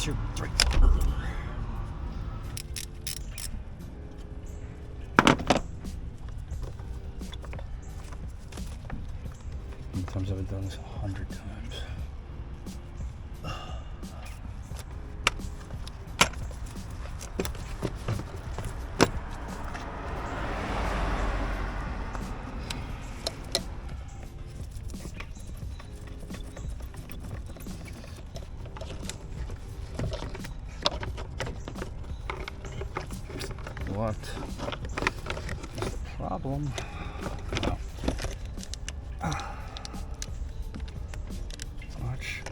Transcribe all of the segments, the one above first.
2, 3. Sometimes I've done this 100 times. What is the problem? Watch.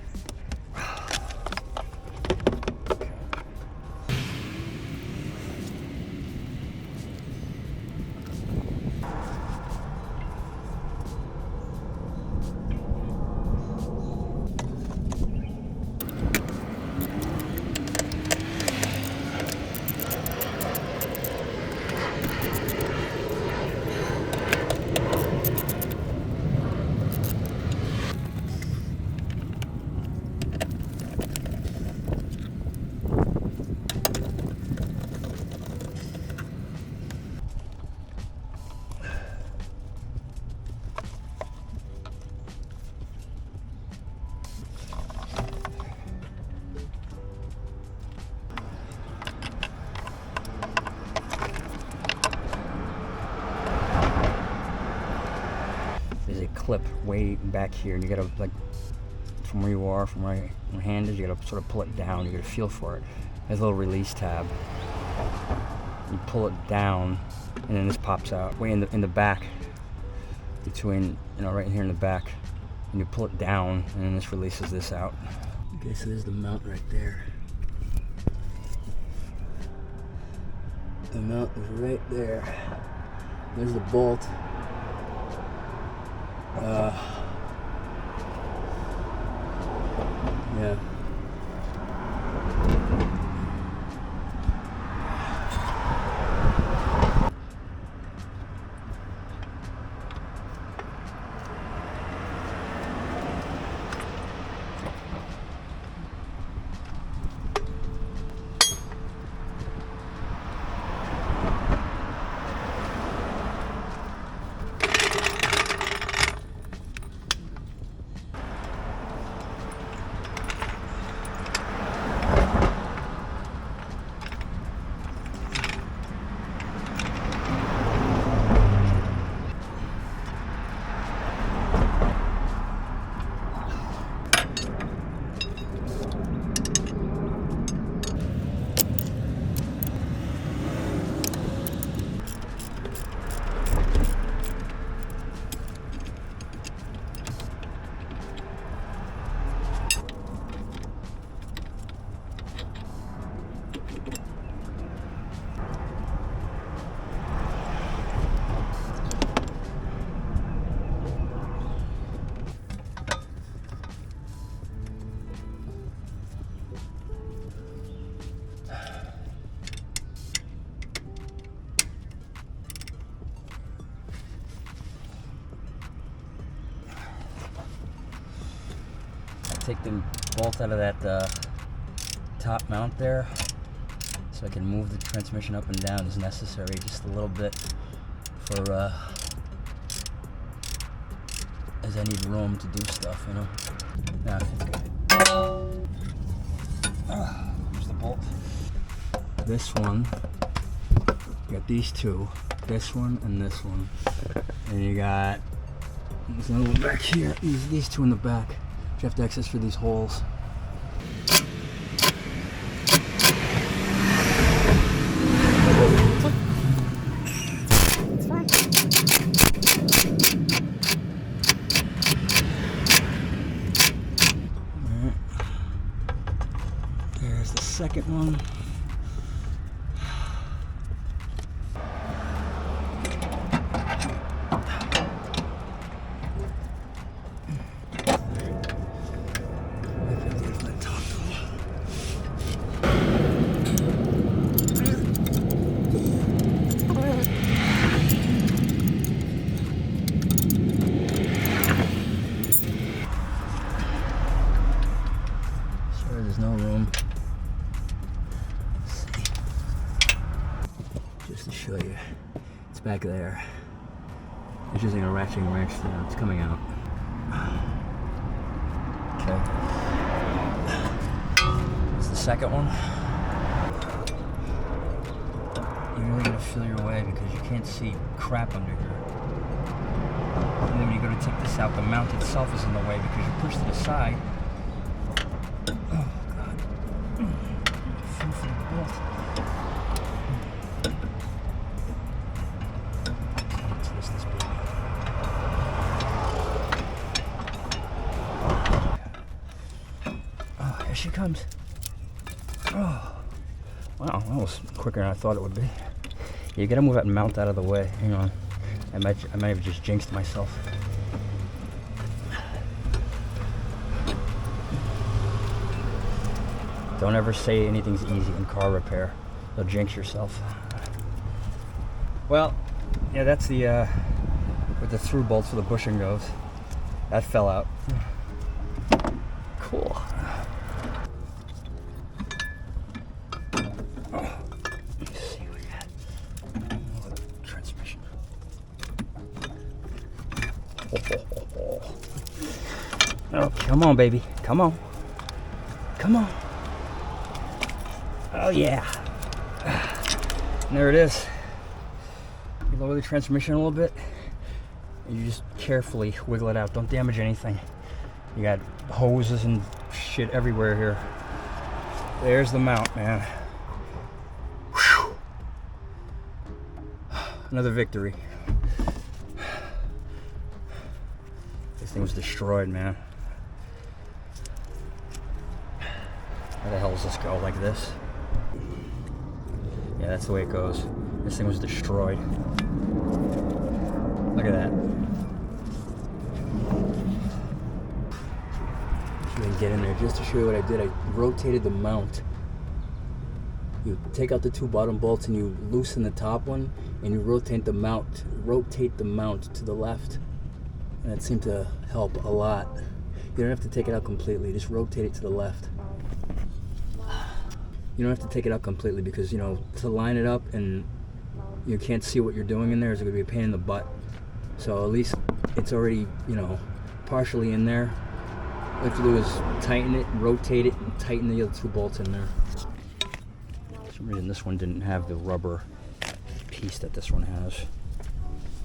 There's a clip way back here, and you gotta, like, from where you are, from where your hand is, you gotta sort of pull it down. You gotta feel for it. There's a little release tab. You pull it down, and then this pops out way in the back, between, you know, right here in the back. And you pull it down, and then this releases this out. Okay, so there's the mount right there. The mount is right there. There's the bolt. Yeah. Take the bolt out of that top mount there, so I can move the transmission up and down as necessary, just a little bit, for as I need room to do stuff, you know. Now it's good. Here's the bolt. This one, you got these two, this one and this one, and you got there's another one back here. These two in the back. You have to access through these holes. It's fine. Alright. There's the second one. There's no room. show you. It's back there. It's using a ratcheting wrench. It's coming out. Okay. It's the second one. You're really gonna feel your way because you can't see crap under here. And then when you go to take this out, the mount itself is in the way because you push to the side. Oh God. Feel for the bolt. Let's twist this baby. Oh, here she comes. Oh. Wow, that was quicker than I thought it would be. You gotta move that mount out of the way. Hang on. I might have just jinxed myself. Don't ever say anything's easy in car repair. You'll jinx yourself. Well, yeah, that's the with the through bolts for the bushing goes. That fell out. Cool. Let's see what we got. Oh, transmission. Oh, come on, baby. Come on. Come on. Oh, yeah. And there it is. You lower the transmission a little bit, and you just carefully wiggle it out. Don't damage anything. You got hoses and shit everywhere here. There's the mount, man. Whew. Another victory. This thing was destroyed, man. How the hell does this go? Like this? Yeah, that's the way it goes. This thing was destroyed. Look at that. If you can get in there, just to show you what I did, I rotated the mount. You take out the two bottom bolts and you loosen the top one, and you rotate the mount to the left. And that seemed to help a lot. You don't have to take it out completely, just rotate it to the left. You don't have to take it out completely because, you know, to line it up and you can't see what you're doing in there is going to be a pain in the butt. So at least it's already, you know, partially in there. All you have to do is tighten it, rotate it, and tighten the other two bolts in there. For some reason this one didn't have the rubber piece that this one has.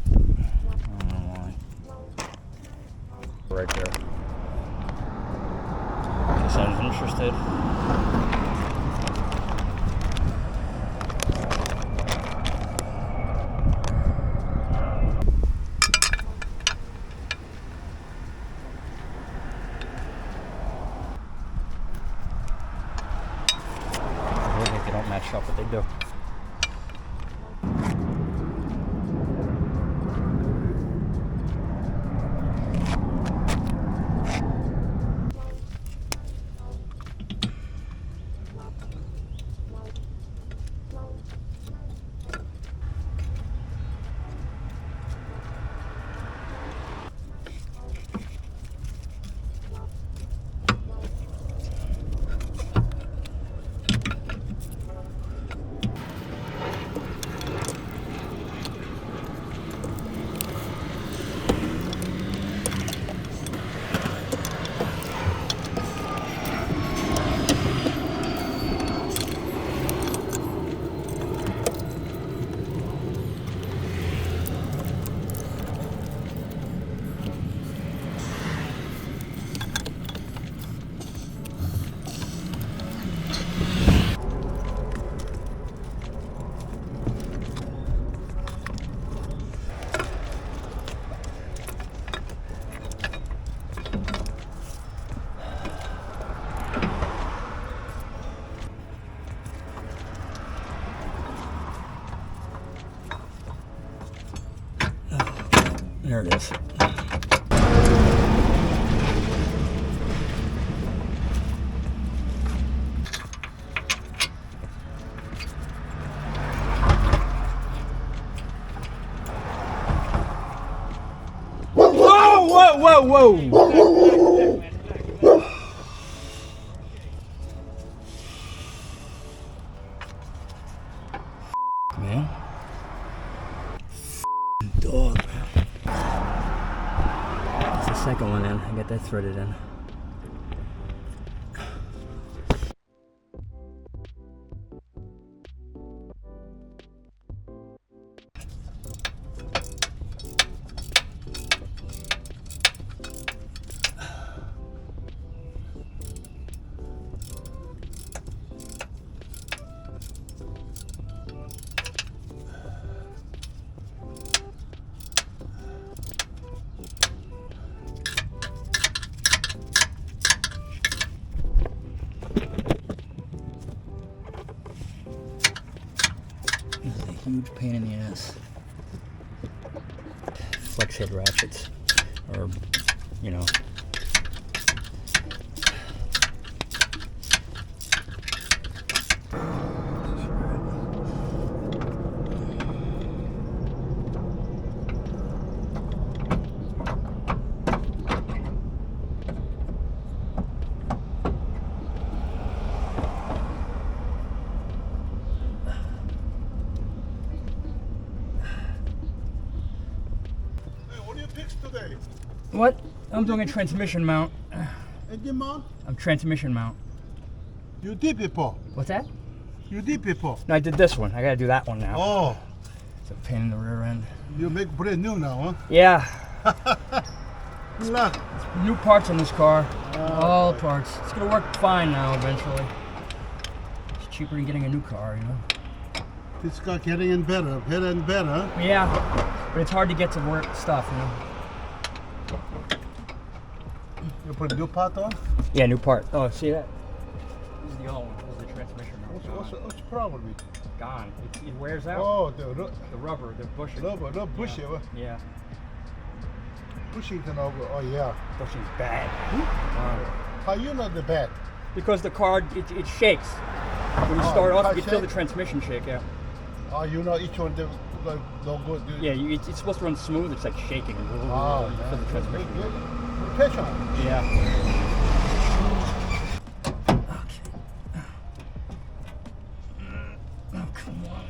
I don't know why. Right there. If someone's interested. They don't match up, but they do. There it is. Whoa, whoa, whoa! Man. second one in. I got that threaded in. This is a huge pain in the ass. Flex head ratchets, or, you know. Today. What? I'm doing a transmission mount. Engine mount? I'm transmission mount. You did before. What's that? You did before. No, I did this one. I gotta do that one now. Oh. It's a pain in the rear end. You make brand new now, Yeah. huh? Look. New parts on this car. All parts. It's gonna work fine now eventually. It's cheaper than getting a new car, you know? This car getting in better and better. Yeah. But it's hard to get to work stuff, you know? You put a new part on? Yeah, new part. Oh, see that? This is the old one. This is the transmission mount. What's the problem with it? It's gone. It wears out. Oh, the rubber, the bushing. rubber bushing. Yeah. Bushing can over. Oh, yeah. Bushing's bad. How you know the bad? Because the car, it shakes. When you start off, you can feel the transmission shake, yeah. Oh, you know each one like no good. Yeah, it's supposed to run smooth. It's like shaking. Oh, You feel the transmission. Good. Pressure. Yeah. Oh, come on.